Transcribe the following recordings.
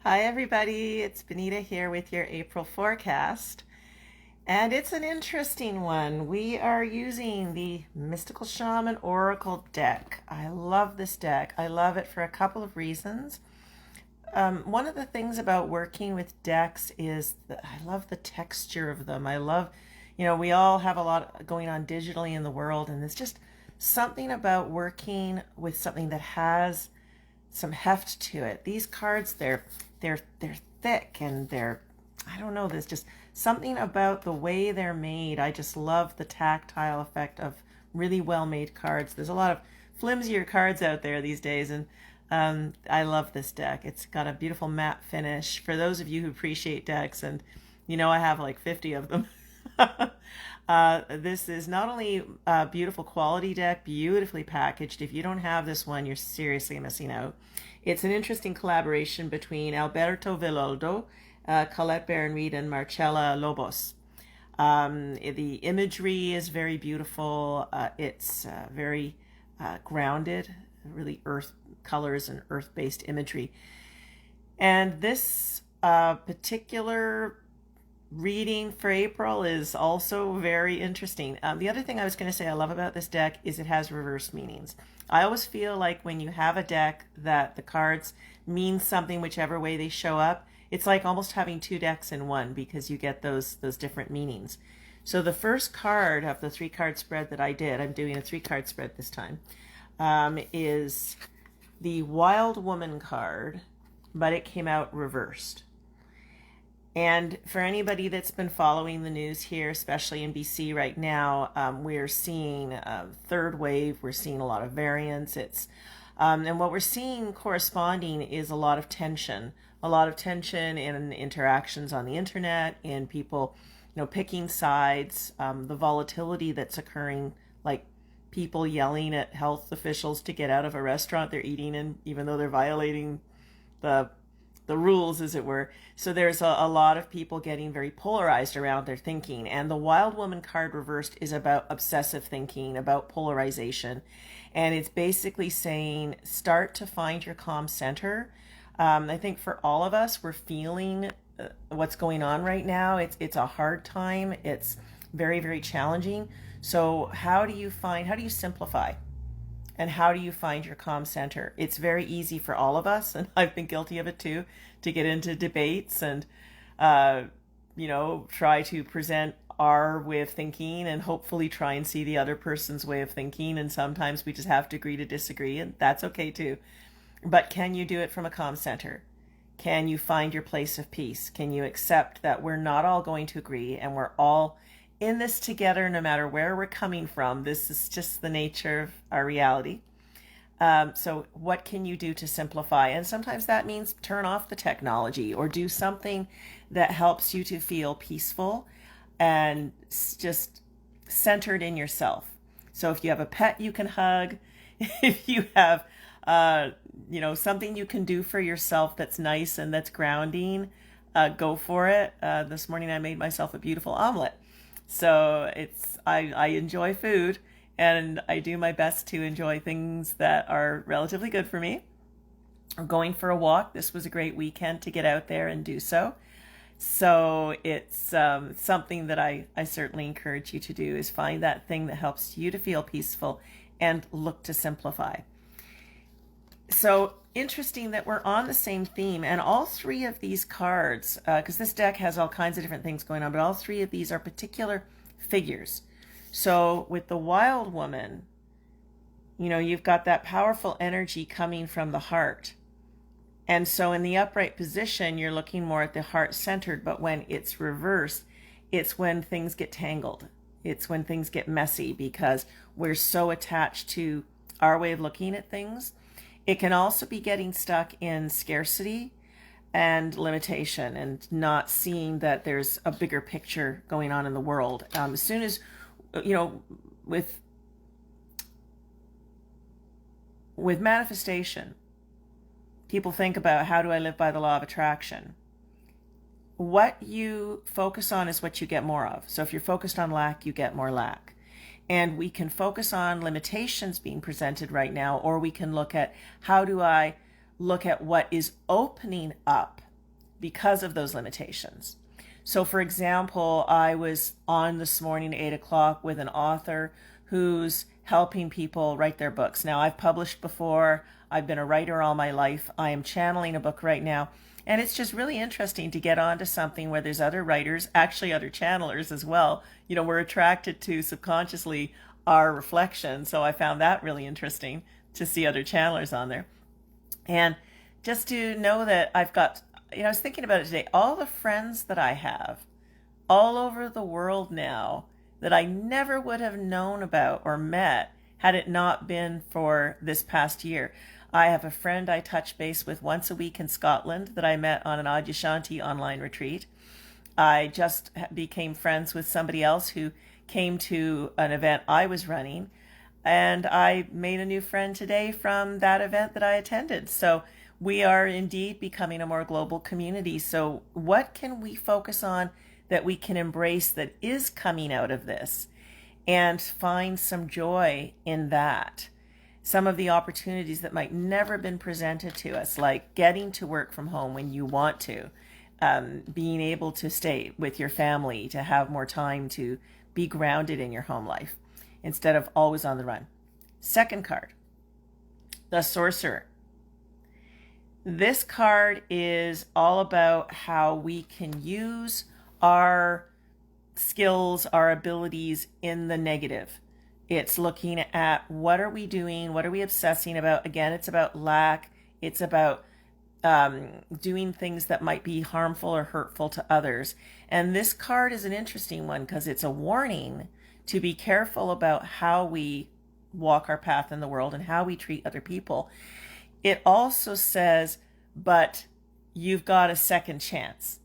Hi, everybody. It's Benita here with your April forecast. And it's an interesting one. We are using the Mystical Shaman Oracle deck. I love this deck. I love it for a couple of reasons. One of the things about working with decks is that I love the texture of them. I love, we all have a lot going on digitally in the world, and there's just something about working with something that has some heft to it. These cards, they're thick and they're, I don't know, there's just something about the way they're made. I just love the tactile effect of really well made cards. There's a lot of flimsier cards out there these days, and I love this deck. It's got a beautiful matte finish. For those of you who appreciate decks, and I have like 50 of them. This is not only a beautiful quality deck, beautifully packaged. If you don't have this one, you're seriously missing out. It's an interesting collaboration between Alberto Villoldo, Colette Baron-Reed, and Marcella Lobos. The imagery is very beautiful. It's very grounded, really earth colors and earth-based imagery. And this particular reading for April is also very interesting. The other thing I was going to say I love about this deck is it has reverse meanings. I always feel like when you have a deck that the cards mean something whichever way they show up, it's like almost having two decks in one because you get those different meanings. So the first card of the 3-card spread that I did, I'm doing a 3-card spread this time, is the Wild Woman card, but it came out reversed. And for anybody that's been following the news here, especially in BC right now, we're seeing a third wave. We're seeing a lot of variants. And what we're seeing corresponding is a lot of tension in interactions on the internet, in people, picking sides, the volatility that's occurring, like people yelling at health officials to get out of a restaurant they're eating in, even though they're violating the rules, as it were. So there's a lot of people getting very polarized around their thinking. And the Wild Woman card reversed is about obsessive thinking, about polarization. And it's basically saying, start to find your calm center. I think for all of us, we're feeling what's going on right now. It's a hard time. It's very, very challenging. So how do you simplify? And how do you find your calm center? It's very easy for all of us, and I've been guilty of it too, to get into debates and, try to present our way of thinking and hopefully try and see the other person's way of thinking. And sometimes we just have to agree to disagree, and that's okay too. But can you do it from a calm center? Can you find your place of peace? Can you accept that we're not all going to agree and we're all in this together, no matter where we're coming from? This is just the nature of our reality. So what can you do to simplify? And sometimes that means turn off the technology or do something that helps you to feel peaceful and just centered in yourself. So if you have a pet you can hug, if you have, something you can do for yourself that's nice and that's grounding, go for it. This morning I made myself a beautiful omelet. So I enjoy food, and I do my best to enjoy things that are relatively good for me. I'm going for a walk. This was a great weekend to get out there and do so. So it's something that I certainly encourage you to do, is find that thing that helps you to feel peaceful and look to simplify. So interesting that we're on the same theme, and all 3 of these cards, because this deck has all kinds of different things going on, but all 3 of these are particular figures. So with the Wild Woman, you've got that powerful energy coming from the heart. And so in the upright position, you're looking more at the heart centered, but when it's reversed, it's when things get tangled. It's when things get messy because we're so attached to our way of looking at things. It can also be getting stuck in scarcity and limitation and not seeing that there's a bigger picture going on in the world. As soon as, with manifestation, people think about, how do I live by the law of attraction? What you focus on is what you get more of. So if you're focused on lack, you get more lack. And we can focus on limitations being presented right now, or we can look at, how do I look at what is opening up because of those limitations. So, for example, I was on this morning at 8 o'clock with an author who's helping people write their books. Now, I've published before. I've been a writer all my life. I am channeling a book right now. And it's just really interesting to get onto something where there's other writers, actually other channelers as well. You know, we're attracted to subconsciously our reflection. So I found that really interesting to see other channelers on there. And just to know that I've got, I was thinking about it today, all the friends that I have all over the world now that I never would have known about or met had it not been for this past year. I have a friend I touch base with once a week in Scotland that I met on an Adyashanti online retreat. I just became friends with somebody else who came to an event I was running, and I made a new friend today from that event that I attended. So we are indeed becoming a more global community. So what can we focus on that we can embrace that is coming out of this, and find some joy in that? Some of the opportunities that might never have been presented to us, like getting to work from home when you want to, being able to stay with your family, to have more time to be grounded in your home life instead of always on the run. Second card, the Sorcerer. This card is all about how we can use our skills, our abilities in the negative. It's looking at what are we doing? What are we obsessing about? Again, it's about lack. It's about doing things that might be harmful or hurtful to others. And this card is an interesting one because it's a warning to be careful about how we walk our path in the world and how we treat other people. It also says, but you've got a second chance.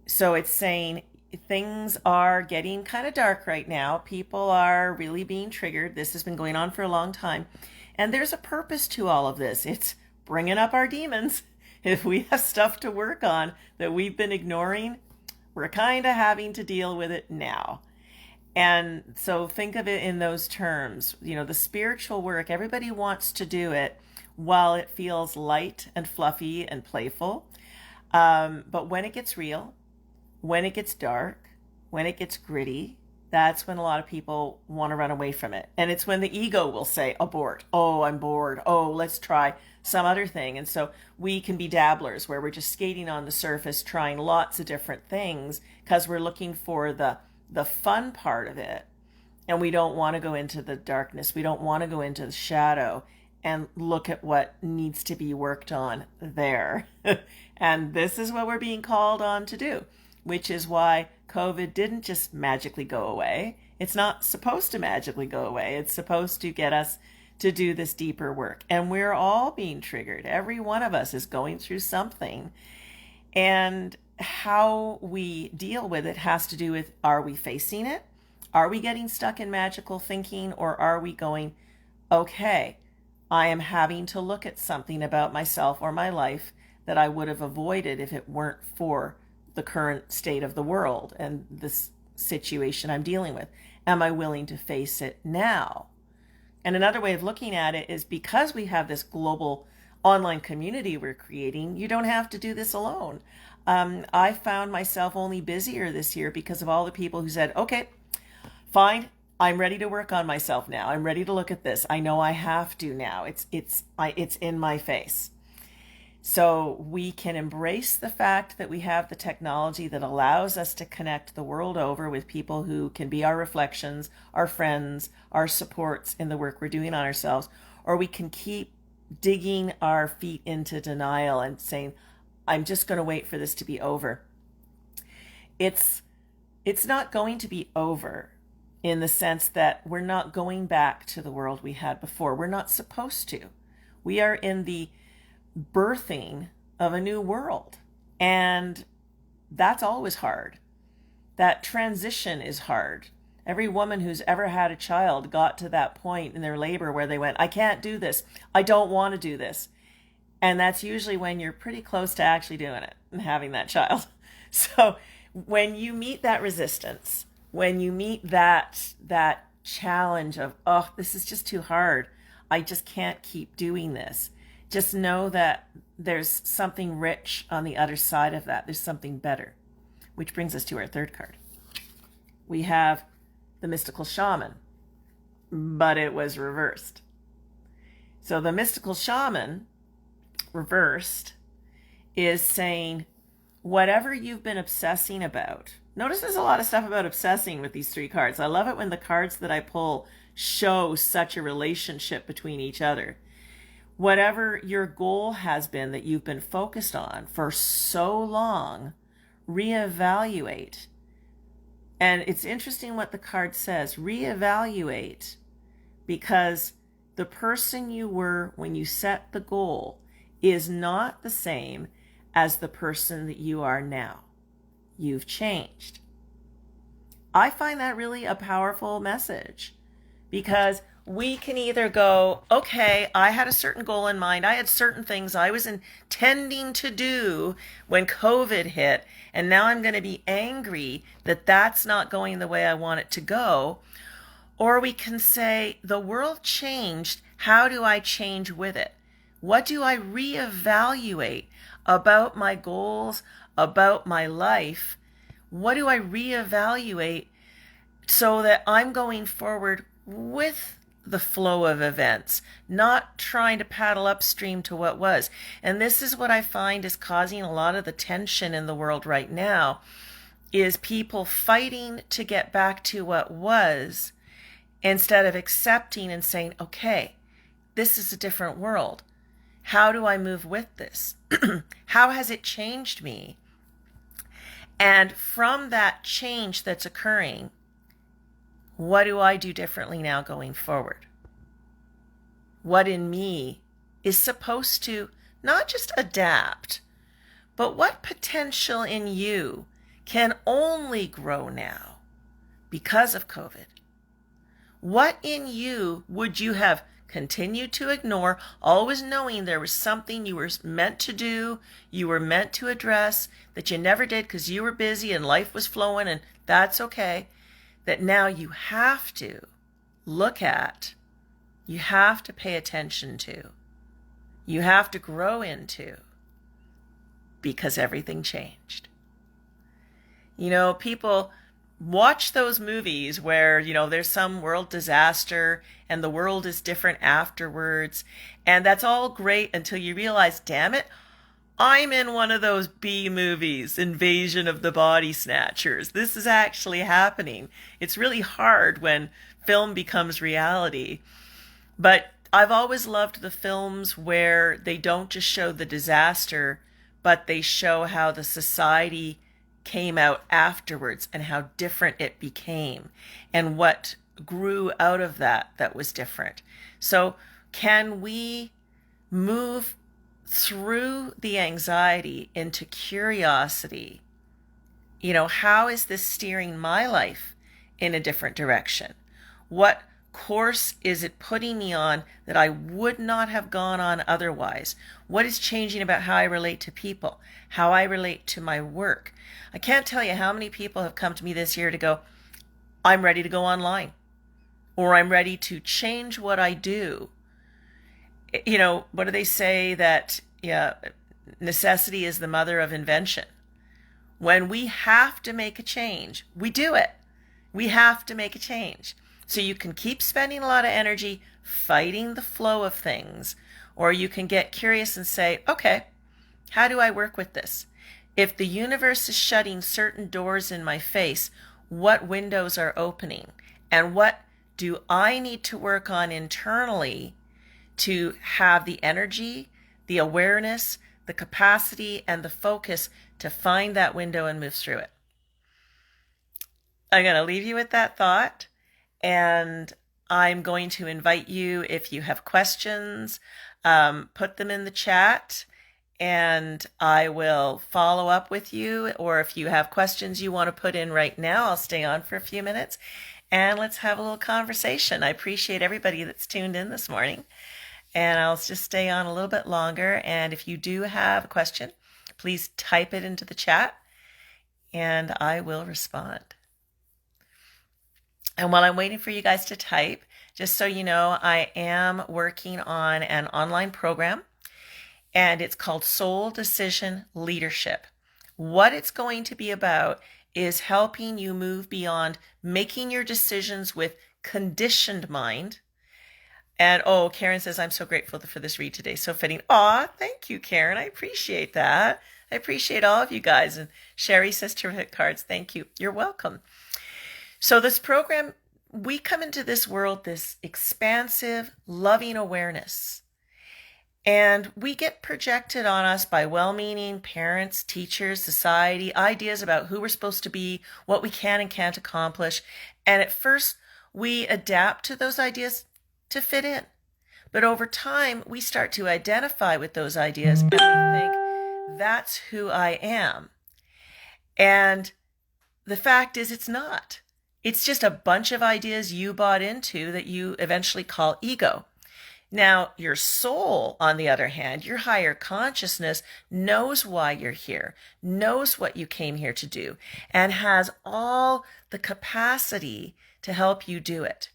So it's saying, things are getting kind of dark right now. People are really being triggered. This has been going on for a long time. And there's a purpose to all of this. It's bringing up our demons. If we have stuff to work on that we've been ignoring, we're kind of having to deal with it now. And so think of it in those terms. You know, the spiritual work, everybody wants to do it while it feels light and fluffy and playful. But when it gets real, when it gets dark, when it gets gritty, that's when a lot of people want to run away from it. And it's when the ego will say, abort. Oh, I'm bored. Oh, let's try some other thing. And so we can be dabblers where we're just skating on the surface, trying lots of different things because we're looking for the fun part of it. And we don't want to go into the darkness. We don't want to go into the shadow and look at what needs to be worked on there. And this is what we're being called on to do, which is why COVID didn't just magically go away. It's not supposed to magically go away. It's supposed to get us to do this deeper work. And we're all being triggered. Every one of us is going through something. And how we deal with it has to do with, are we facing it? Are we getting stuck in magical thinking? Or are we going, okay, I am having to look at something about myself or my life that I would have avoided if it weren't for the current state of the world and this situation I'm dealing with. Am I willing to face it now? And another way of looking at it is, because we have this global online community we're creating, you don't have to do this alone. I found myself only busier this year because of all the people who said, okay, fine, I'm ready to work on myself now. I'm ready to look at this. I know I have to now. It's in my face. So we can embrace the fact that we have the technology that allows us to connect the world over with people who can be our reflections, our friends, our supports in the work we're doing on ourselves, or we can keep digging our feet into denial and saying, I'm just going to wait for this to be over. It's not going to be over in the sense that we're not going back to the world we had before. We're not supposed to. We are in the birthing of a new world. And that's always hard. That transition is hard. Every woman who's ever had a child got to that point in their labor where they went, I can't do this. I don't want to do this. And that's usually when you're pretty close to actually doing it and having that child. So when you meet that resistance, when you meet that challenge of, oh, this is just too hard, I just can't keep doing this, just know that there's something rich on the other side of that. There's something better, which brings us to our third card. We have the Mystical Shaman, but it was reversed. So the Mystical Shaman reversed is saying, whatever you've been obsessing about. Notice there's a lot of stuff about obsessing with these three cards. I love it when the cards that I pull show such a relationship between each other. Whatever your goal has been that you've been focused on for so long, reevaluate. And it's interesting what the card says, reevaluate, because the person you were when you set the goal is not the same as the person that you are now. You've changed. I find that really a powerful message, because we can either go, okay, I had a certain goal in mind. I had certain things I was intending to do when COVID hit, and now I'm going to be angry that that's not going the way I want it to go. Or we can say, the world changed. How do I change with it? What do I reevaluate about my goals, about my life? What do I reevaluate so that I'm going forward with the flow of events, not trying to paddle upstream to what was? And this is what I find is causing a lot of the tension in the world right now, is people fighting to get back to what was instead of accepting and saying, okay, this is a different world. How do I move with this? How has it changed me? And from that change that's occurring, what do I do differently now going forward? What in me is supposed to not just adapt, but what potential in you can only grow now because of COVID? What in you would you have continued to ignore, always knowing there was something you were meant to do, you were meant to address, that you never did because you were busy and life was flowing, and that's okay, that now you have to look at, you have to pay attention to, you have to grow into, because everything changed. You know, people watch those movies where, you know, there's some world disaster and the world is different afterwards. And that's all great until you realize, damn it, I'm in one of those B movies, Invasion of the Body Snatchers. This is actually happening. It's really hard when film becomes reality. But I've always loved the films where they don't just show the disaster, but they show how the society came out afterwards and how different it became and what grew out of that was different. So can we move through the anxiety into curiosity? You know, how is this steering my life in a different direction? What course is it putting me on that I would not have gone on otherwise? What is changing about how I relate to people, how I relate to my work? I can't tell you how many people have come to me this year to go, I'm ready to go online, or I'm ready to change what I do. You know, what do they say, that necessity is the mother of invention? When we have to make a change, we do it. We have to make a change. So you can keep spending a lot of energy fighting the flow of things, or you can get curious and say, okay, how do I work with this? If the universe is shutting certain doors in my face, what windows are opening? And what do I need to work on internally to have the energy, the awareness, the capacity, and the focus to find that window and move through it? I'm going to leave you with that thought. And I'm going to invite you, if you have questions, put them in the chat and I will follow up with you. Or if you have questions you want to put in right now, I'll stay on for a few minutes and let's have a little conversation. I appreciate everybody that's tuned in this morning, and I'll just stay on a little bit longer. And if you do have a question, please type it into the chat and I will respond. And while I'm waiting for you guys to type, just so you know, I am working on an online program. and it's called Soul Decision Leadership. What it's going to be about is helping you move beyond making your decisions with conditioned mind. And oh, Karen says, I'm so grateful for this read today. So fitting. Aw, thank you, Karen. I appreciate that. I appreciate all of you guys. And Sherry says, terrific cards. Thank you. You're welcome. So this program, we come into this world, this expansive, loving awareness. And we get projected on us by well-meaning parents, teachers, society, ideas about who we're supposed to be, what we can and can't accomplish. And at first, we adapt to those ideas to fit in. But over time, we start to identify with those ideas and we think, that's who I am. And the fact is, it's not. It's just a bunch of ideas you bought into that you eventually call ego. Now, your soul, on the other hand, your higher consciousness knows why you're here, knows what you came here to do, and has all the capacity to help you do it.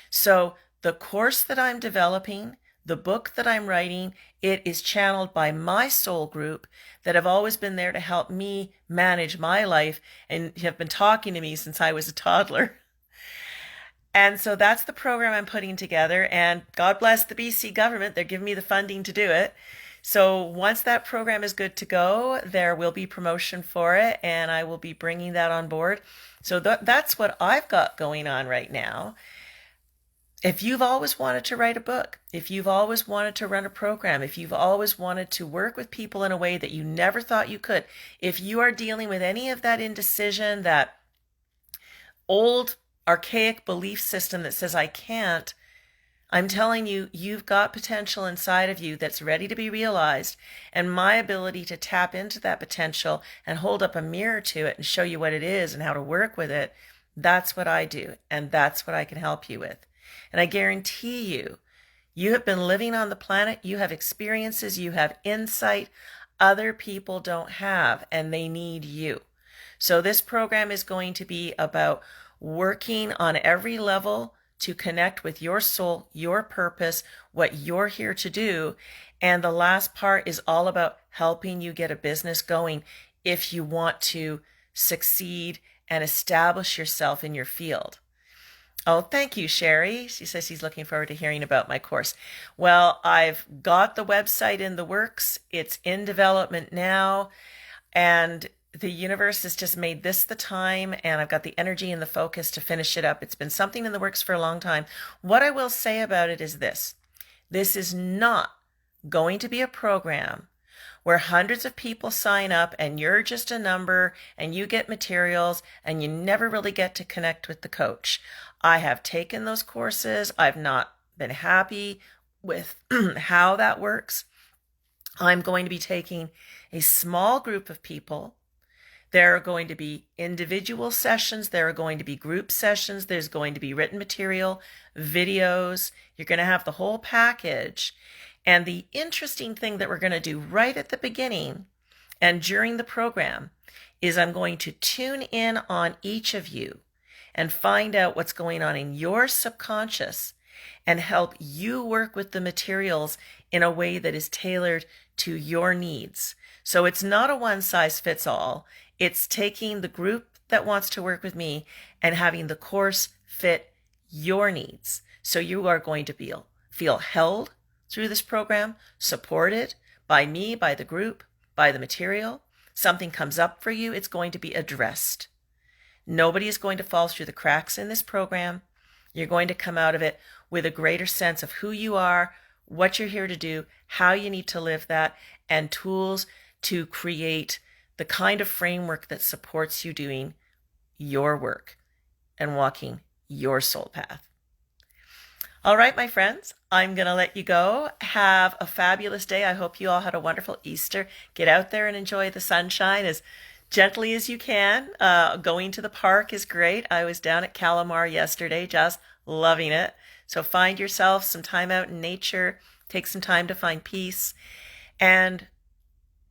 So the course that I'm developing, the book that I'm writing, it is channeled by my soul group that have always been there to help me manage my life and have been talking to me since I was a toddler. And so that's the program I'm putting together, and God bless the BC government. They're giving me the funding to do it. So once that program is good to go, there will be promotion for it, and I will be bringing that on board. So that's what I've got going on right now. If you've always wanted to write a book, if you've always wanted to run a program, if you've always wanted to work with people in a way that you never thought you could, if you are dealing with any of that indecision, that old archaic belief system that says I can't, I'm telling you, you've got potential inside of you that's ready to be realized. And my ability to tap into that potential and hold up a mirror to it and show you what it is and how to work with it, that's what I do. And that's what I can help you with. And I guarantee you, you have been living on the planet, you have experiences, you have insight other people don't have, and they need you. So this program is going to be about working on every level to connect with your soul, your purpose, what you're here to do. And the last part is all about helping you get a business going if you want to succeed and establish yourself in your field. Oh, thank you, Sherry. She says she's looking forward to hearing about my course. Well, I've got the website in the works. It's in development now. And the universe has just made this the time, and I've got the energy and the focus to finish it up. It's been something in the works for a long time. What I will say about it is this. This is not going to be a program where hundreds of people sign up and you're just a number and you get materials and you never really get to connect with the coach. I have taken those courses. I've not been happy with how that works. I'm going to be taking a small group of people. There are going to be individual sessions. There are going to be group sessions. There's going to be written material, videos. You're going to have the whole package. And the interesting thing that we're going to do right at the beginning and during the program is I'm going to tune in on each of you and find out what's going on in your subconscious and help you work with the materials in a way that is tailored to your needs. So it's not a one-size-fits-all. It's taking the group that wants to work with me and having the course fit your needs. So you are going to feel held through this program, supported by me, by the group, by the material. Something comes up for you, it's going to be addressed. Nobody is going to fall through the cracks in this program. You're going to come out of it with a greater sense of who you are, what you're here to do, how you need to live that, and tools to create the kind of framework that supports you doing your work and walking your soul path. All right, my friends, I'm going to let you go. Have a fabulous day. I hope you all had a wonderful Easter. Get out there and enjoy the sunshine as gently as you can. Going to the park is great. I was down at Calamar yesterday, just loving it. So find yourself some time out in nature. Take some time to find peace and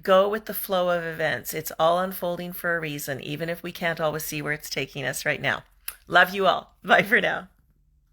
go with the flow of events. It's all unfolding for a reason, even if we can't always see where it's taking us right now. Love you all. Bye for now.